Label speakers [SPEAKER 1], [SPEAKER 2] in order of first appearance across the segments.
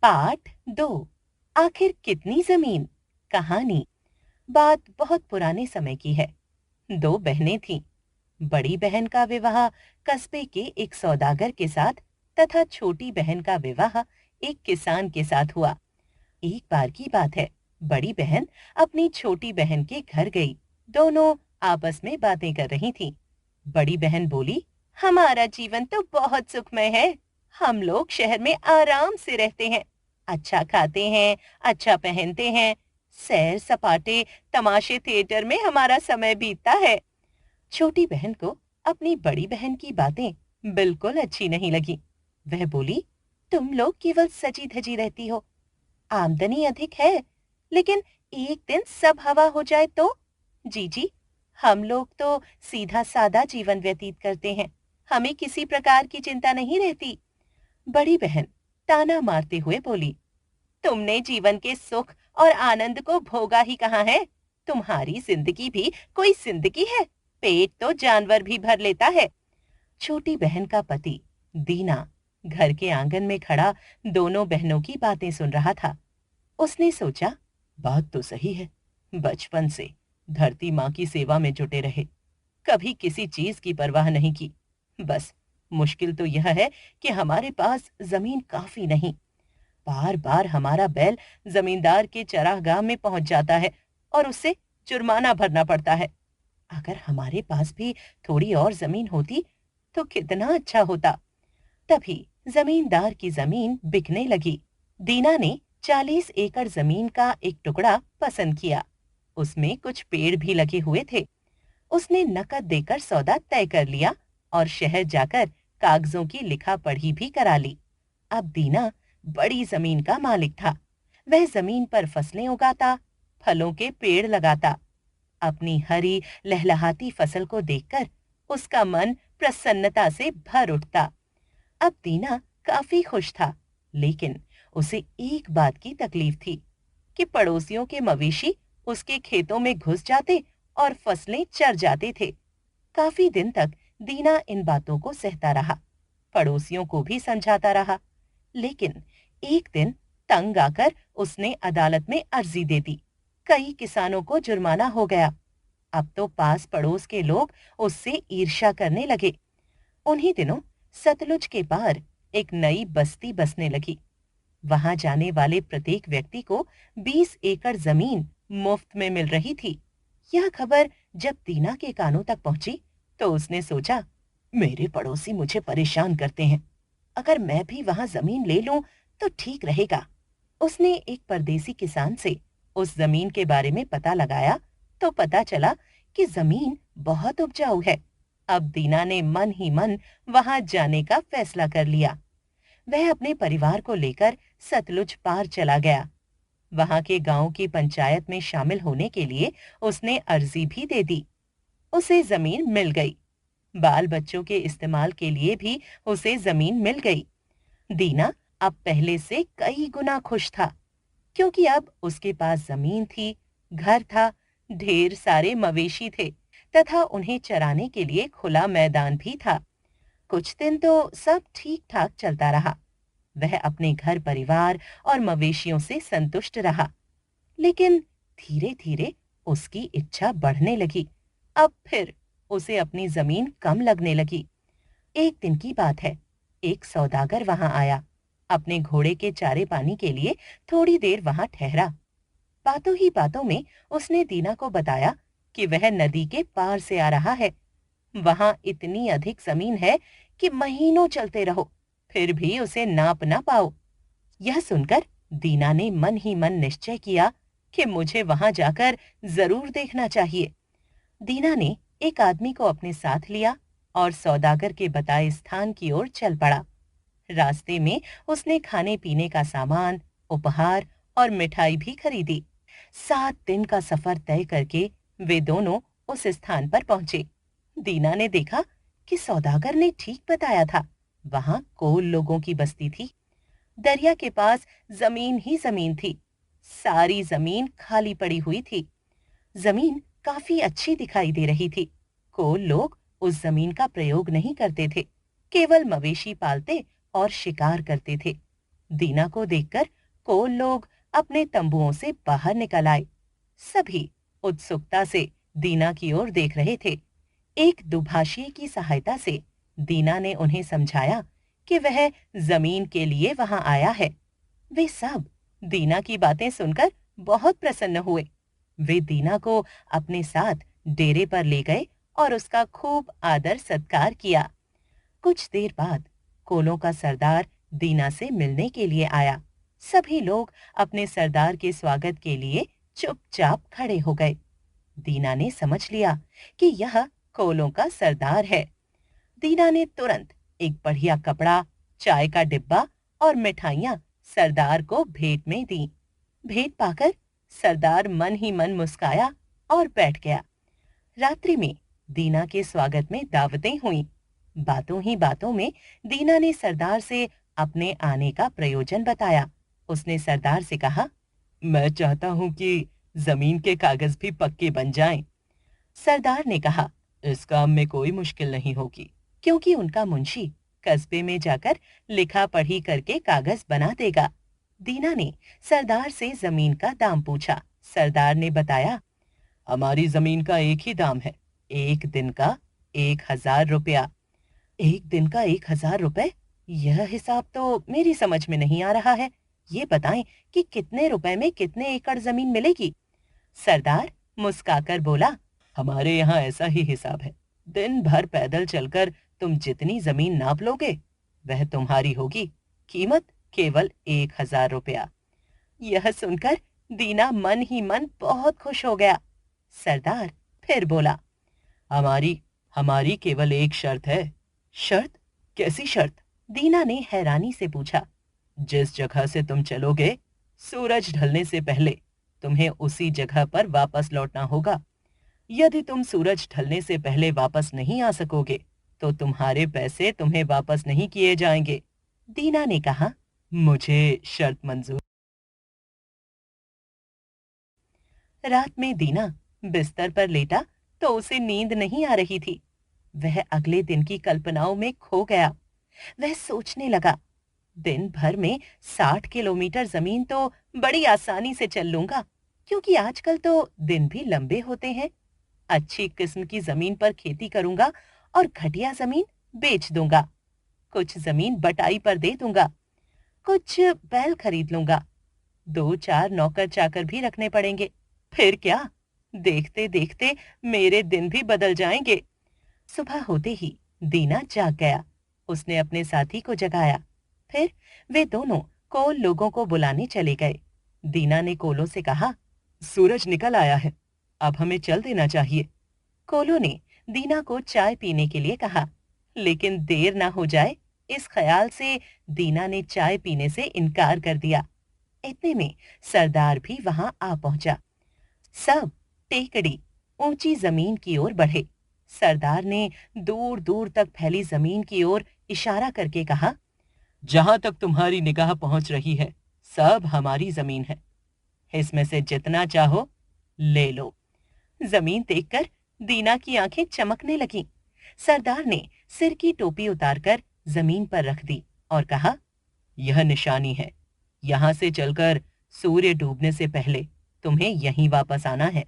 [SPEAKER 1] पाठ 2। आखिर कितनी जमीन। कहानी। बात बहुत पुराने समय की है। दो बहनें थीं। बड़ी बहन का विवाह कस्बे के एक सौदागर के साथ तथा छोटी बहन का विवाह एक किसान के साथ हुआ। एक बार की बात है, बड़ी बहन अपनी छोटी बहन के घर गई। दोनों आपस में बातें कर रही थीं। बड़ी बहन बोली, हमारा जीवन तो बहुत सुखमय है। हम लोग शहर में आराम से रहते हैं, अच्छा खाते हैं, अच्छा पहनते हैं, सैर सपाटे, तमाशे, थिएटर में हमारा समय बीतता है। छोटी बहन को अपनी बड़ी बहन की बातें बिल्कुल अच्छी नहीं लगी। वह बोली, तुम लोग केवल सजी धजी रहती हो। आमदनी अधिक है, लेकिन एक दिन सब हवा हो जाए तो? जी, हम लोग तो सीधा सादा जीवन व्यतीत करते हैं, हमें किसी प्रकार की चिंता नहीं रहती। बड़ी बहन ताना मारते हुए बोली, तुमने जीवन के सुख और आनंद को भोगा ही कहाँ है? तुम्हारी जिंदगी भी कोई जिंदगी है? पेट तो जानवर भी भर लेता है। छोटी बहन का पति दीना घर के आंगन में खड़ा दोनों बहनों की बातें सुन रहा था। उसने सोचा, बात तो सही है। बचपन से धरती माँ की सेवा में जुटे रहे, कभी किसी चीज की परवाह नहीं की। बस मुश्किल तो यह है कि हमारे पास जमीन काफी नहीं। बार बार हमारा बैल जमींदार के चरागाह में पहुंच जाता है और उससे जुर्माना भरना पड़ता है। अगर हमारे पास भी थोड़ी और जमीन होती तो कितना अच्छा होता। तभी जमींदार की जमीन बिकने लगी। दीना ने 40 एकड़ जमीन का एक टुकड़ा पसंद किया। उसमें कुछ पेड़ भी लगे हुए थे। उसने नकद देकर सौदा तय कर लिया और शहर जाकर कागजों की लिखा पढ़ी भी करा ली। अब दीना बड़ी जमीन का मालिक था। वह जमीन पर फसलें उगाता, फलों के पेड़ लगाता। अपनी हरी लहलहाती फसल को देखकर उसका मन प्रसन्नता से भर उठता। अब दीना काफी खुश था, लेकिन उसे एक बात की तकलीफ थी कि पड़ोसियों के मवेशी उसके खेतों में घुस जाते और फसलें चर जाते थे। काफी दिन तक दीना इन बातों को सहता रहा, पड़ोसियों को भी समझाता रहा, लेकिन एक दिन तंग आकर उसने अदालत में अर्जी दे दी। कई किसानों को जुर्माना हो गया। अब तो पास पड़ोस के लोग उससे ईर्ष्या करने लगे। उन्हीं दिनों सतलुज के पार एक नई बस्ती बसने लगी। वहां जाने वाले प्रत्येक व्यक्ति को 20 एकड़ जमीन मुफ्त में मिल रही थी। यह खबर जब दीना के कानों तक पहुंची तो उसने सोचा, मेरे पड़ोसी मुझे परेशान करते हैं, अगर मैं भी वहां जमीन ले लूं तो ठीक रहेगा। उसने एक परदेसी किसान से उस जमीन के बारे में पता लगाया तो पता चला कि जमीन बहुत उपजाऊ है। अब दीना ने मन ही मन वहां जाने का फैसला कर लिया। वह अपने परिवार को लेकर सतलुज पार चला गया। वहां के गांव की पंचायत में शामिल होने के लिए उसने अर्जी भी दे दी। उसे जमीन मिल गई। बाल बच्चों के इस्तेमाल के लिए भी उसे जमीन मिल गई। दीना अब पहले से कई गुना खुश था, क्योंकि अब उसके पास जमीन थी, घर था, ढेर सारे मवेशी थे तथा उन्हें चराने के लिए खुला मैदान भी था। कुछ दिन तो सब ठीक ठाक चलता रहा। वह अपने घर परिवार और मवेशियों से संतुष्ट रहा, लेकिन धीरे धीरे उसकी इच्छा बढ़ने लगी। अब फिर उसे अपनी जमीन कम लगने लगी। एक दिन की बात है, एक सौदागर वहां आया। अपने घोड़े के चारे पानी के लिए थोड़ी देर वहां ठहरा। बातों ही बातों में उसने दीना को बताया कि वह नदी के पार से आ रहा है। वहां इतनी अधिक जमीन है कि महीनों चलते रहो, फिर भी उसे नाप ना पाओ। यह सुनकर दीना ने मन ही मन निश्चय किया कि मुझे वहां जाकर जरूर देखना चाहिए। दीना ने एक आदमी को अपने साथ लिया और सौदागर के बताए स्थान की ओर चल पड़ा। रास्ते में उसने खाने पीने का सामान, उपहार और मिठाई भी खरीदी। 7 दिन का सफर तय करके वे दोनों उस स्थान पर पहुंचे। दीना ने देखा कि सौदागर ने ठीक बताया था। वहां कोल लोगों की बस्ती थी। दरिया के पास जमीन ही जमीन थी। सारी जमीन खाली पड़ी हुई थी। जमीन काफी अच्छी दिखाई दे रही थी। कोल लोग उस जमीन का प्रयोग नहीं करते थे, केवल मवेशी पालते और शिकार करते थे। दीना को देखकर कोल लोग अपने तंबुओं से बाहर निकल आए। सभी उत्सुकता से दीना की ओर देख रहे थे। एक दुभाषी की सहायता से दीना ने उन्हें समझाया कि वह जमीन के लिए वहां आया है। वे सब दीना की बातें सुनकर बहुत प्रसन्न हुए। वे दीना को अपने साथ डेरे पर ले गए और उसका खूब आदर सत्कार किया। कुछ देर बाद कोलों का सरदार दीना से मिलने के लिए आया। सभी लोग अपने सरदार के स्वागत के लिए चुपचाप खड़े हो गए। दीना ने समझ लिया कि यह कोलों का सरदार है। दीना ने तुरंत एक बढ़िया कपड़ा, चाय का डिब्बा और मिठाइयां सरदार को भेंट में दी। भेंट पाकर सरदार मन ही मन मुस्काया और बैठ गया। रात्रि में दीना के स्वागत में दावतें हुईं। बातों ही बातों में दीना ने सरदार से अपने आने का प्रयोजन बताया। उसने सरदार से कहा, मैं चाहता हूं कि जमीन के कागज भी पक्के बन जाएं। सरदार ने कहा, इस काम में कोई मुश्किल नहीं होगी, क्योंकि उनका मुंशी कस्बे में जाकर लिखा पढ़ी करके कागज बना देगा। दीना ने सरदार से जमीन का दाम पूछा। सरदार ने बताया, हमारी जमीन का एक ही दाम है, एक दिन का 1,000 रुपया। 1 दिन का 1,000 रुपए? यह हिसाब तो मेरी समझ में नहीं आ रहा है। ये बताएं कि कितने रुपए में कितने एकड़ जमीन मिलेगी? सरदार मुस्काकर बोला, हमारे यहाँ ऐसा ही हिसाब है। दिन भर पैदल चलकर तुम जितनी जमीन नाप लोगे वह तुम्हारी होगी। कीमत केवल 1,000 रुपया। यह सुनकर दीना मन ही मन बहुत खुश हो गया। सरदार फिर बोला, हमारी हमारी केवल एक शर्त है। शर्त? कैसी शर्त? दीना ने हैरानी से पूछा। जिस जगह से तुम चलोगे, सूरज ढलने से पहले तुम्हें उसी जगह पर वापस लौटना होगा। यदि तुम सूरज ढलने से पहले वापस नहीं आ सकोगे तो तुम्हारे पैसे तुम्हें वापस नहीं किए जाएंगे। दीना ने कहा, मुझे शर्त मंजूर। रात में दीना बिस्तर पर लेटा तो उसे नींद नहीं आ रही थी। वह अगले दिन की कल्पनाओं में खो गया। वह सोचने लगा, दिन भर में 60 किलोमीटर जमीन तो बड़ी आसानी से चल लूंगा, क्योंकि आजकल तो दिन भी लंबे होते हैं। अच्छी किस्म की जमीन पर खेती करूंगा और घटिया जमीन बेच दूंगा। कुछ जमीन बटाई पर दे दूंगा। कुछ बैल खरीद लूंगा। 2-4 नौकर चाकर भी रखने पड़ेंगे। फिर क्या, देखते देखते मेरे दिन भी बदल जाएंगे। सुबह होते ही दीना जाग गया। उसने अपने साथी को जगाया। फिर वे दोनों कोल लोगों को बुलाने चले गए। दीना ने कोलों से कहा, सूरज निकल आया है, अब हमें चल देना चाहिए। कोलों ने दीना को चाय पीने के लिए कहा, लेकिन देर ना हो जाए इस ख्याल से दीना ने चाय पीने से इनकार कर दिया। इतने में सरदार भी वहां आ पहुंचा। सब टेकड़ी ऊंची जमीन की ओर बढ़े। सरदार ने दूर दूर तक फैली जमीन की ओर इशारा करके कहा, जहां तक तुम्हारी निगाह पहुंच रही है सब हमारी जमीन है। इसमें से जितना चाहो ले लो। जमीन देखकर दीना की आंखें चमकने लगीं। सरदार ने सिर की टोपी उतारकर जमीन पर रख दी और कहा, यह निशानी है। यहां से चलकर सूर्य डूबने से पहले तुम्हें यहीं वापस आना है।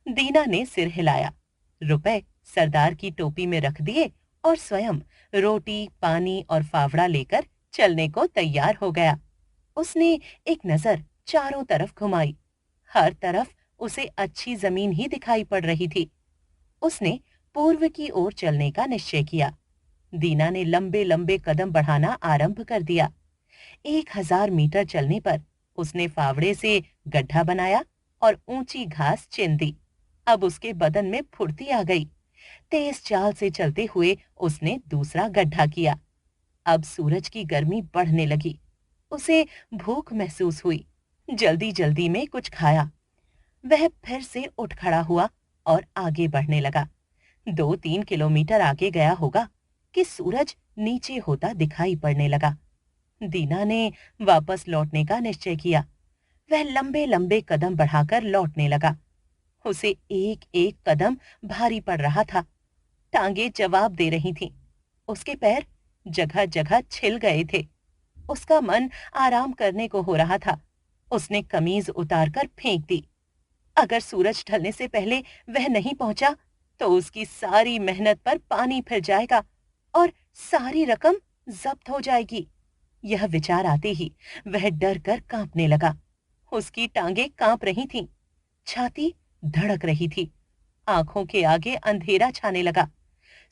[SPEAKER 1] दीना ने सिर हिलाया। रुपए सरदार की टोपी में रख दिए और स्वयं रोटी, पानी और फावड़ा लेकर चलने को तैयार हो गया। उसने एक नजर चारों तरफ घुमाई। हर तरफ उसे अच्छी जमीन ही दिखाई पड़ रही थी। उसने पूर्व की ओर चलने का निश्चय किया। दीना ने लंबे लंबे कदम बढ़ाना आरंभ कर दिया। 1,000 मीटर चलने पर उसने फावड़े से गड्ढा बनाया और ऊंची घास चीन दी। अब उसके बदन में फुर्ती आ गई। तेज चाल से चलते हुए उसने दूसरा गड्ढा किया। अब सूरज की गर्मी बढ़ने लगी। उसे भूख महसूस हुई। जल्दी जल्दी में कुछ खाया। वह फिर से उठ खड़ा हुआ और आगे बढ़ने लगा। 2-3 किलोमीटर आगे गया होगा कि सूरज नीचे होता दिखाई पड़ने लगा। दीना ने वापस लौटने का निश्चय किया। वह लंबे लंबे कदम बढ़ाकर लौटने लगा। उसे एक एक कदम भारी पड़ रहा था। टांगे जवाब दे रही थीं। उसके पैर जगह जगह छिल गए थे। उसका मन आराम करने को हो रहा था। उसने कमीज उतारकर फेंक दी। अगर सूरज ढलने से पहले वह नहीं पहुंचा तो उसकी सारी मेहनत पर पानी फिर जाएगा और सारी रकम जब्त हो जाएगी। यह विचार आते ही वह डर कर कांपने लगा। उसकी टांगें कांप रही थीं, छाती धड़क रही थी, आंखों के आगे अंधेरा छाने लगा।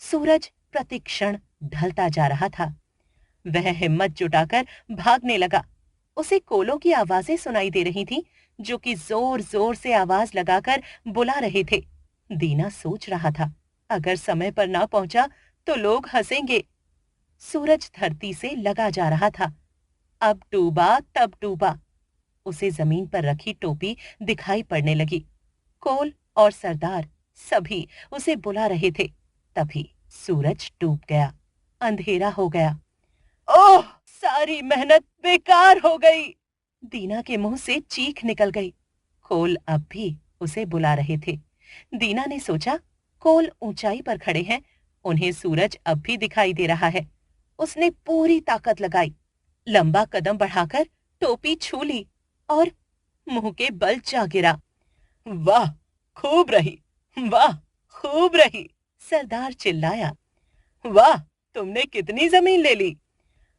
[SPEAKER 1] सूरज प्रतिक्षण ढलता जा रहा था। वह हिम्मत जुटाकर भागने लगा। उसे कोलों की आवाजें सुनाई दे रही थीं, जो कि जोर जोर से आवाज लगाकर बुला रहे थे। दीना सोच रहा था, अगर समय पर ना पहुंचा तो लोग हंसेंगे। सूरज धरती से लगा जा रहा था। अब डूबा तब डूबा। उसे जमीन पर रखी टोपी दिखाई पड़ने लगी। कोल और सरदार सभी उसे बुला रहे थे। तभी सूरज डूब गया। अंधेरा हो गया। ओह! सारी मेहनत बेकार हो गई। दीना के मुंह से चीख निकल गई। कोल अब भी उसे बुला रहे थे। दीना ने सोचा, कोल ऊंचाई पर खड़े हैं, उन्हें सूरज अब भी दिखाई दे रहा है। उसने पूरी ताकत लगाई, लंबा कदम बढ़ाकर टोपी छू ली और मुंह के बल जा गिरा। वाह, खूब रही, वाह, खूब रही, सरदार चिल्लाया। वाह, तुमने कितनी जमीन ले ली।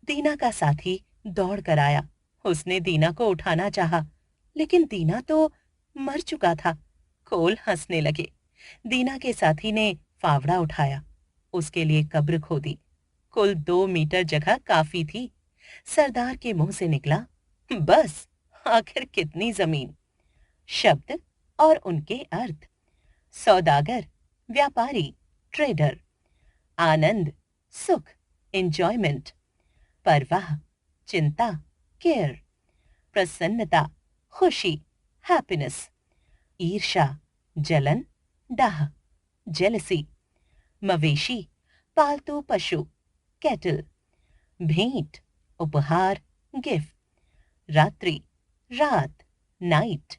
[SPEAKER 1] दीना का साथी दौड़ कर आया। उसने दीना को उठाना चाहा, लेकिन दीना तो मर चुका था। कोल हंसने लगे। दीना के साथी ने फावड़ा उठाया, उसके लिए कब्र खोदी। कुल 2 मीटर जगह काफी थी। सरदार के मुंह से निकला, बस, आखिर कितनी जमीन। शब्द और उनके अर्थ। सौदागर, व्यापारी, ट्रेडर। आनंद, सुख, एंजॉयमेंट। परवाह, चिंता, केयर। प्रसन्नता, खुशी, हैप्पीनेस। ईर्ष्या, जलन, डाह, जेलसी। मवेशी, पालतू पशु, कैटल। भेंट, उपहार, गिफ्ट। रात्रि, रात, नाइट।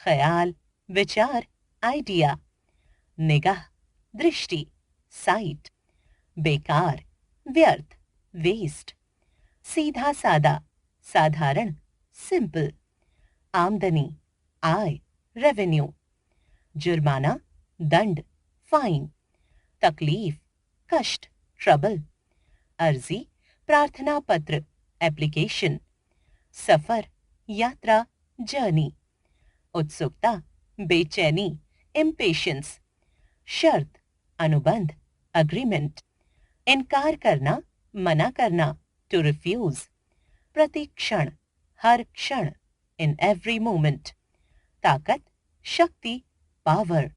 [SPEAKER 1] ख्याल, विचार, आइडिया। निगाह, दृष्टि, साइट। बेकार, व्यर्थ, वेस्ट। सीधा सादा, साधारण, सिंपल। आमदनी, आय, रेवेन्यू। जुर्माना, दंड, फाइन। तकलीफ, कष्ट, ट्रबल। अर्जी, प्रार्थना पत्र, एप्लीकेशन। सफर, यात्रा, जर्नी। उत्सुकता, बेचैनी, इम्पेशंस। शर्त, अनुबंध, अग्रीमेंट। इनकार करना, मना करना, टू रिफ्यूज। प्रति क्षण, हर क्षण, इन एवरी मोमेंट। ताकत, शक्ति, पावर।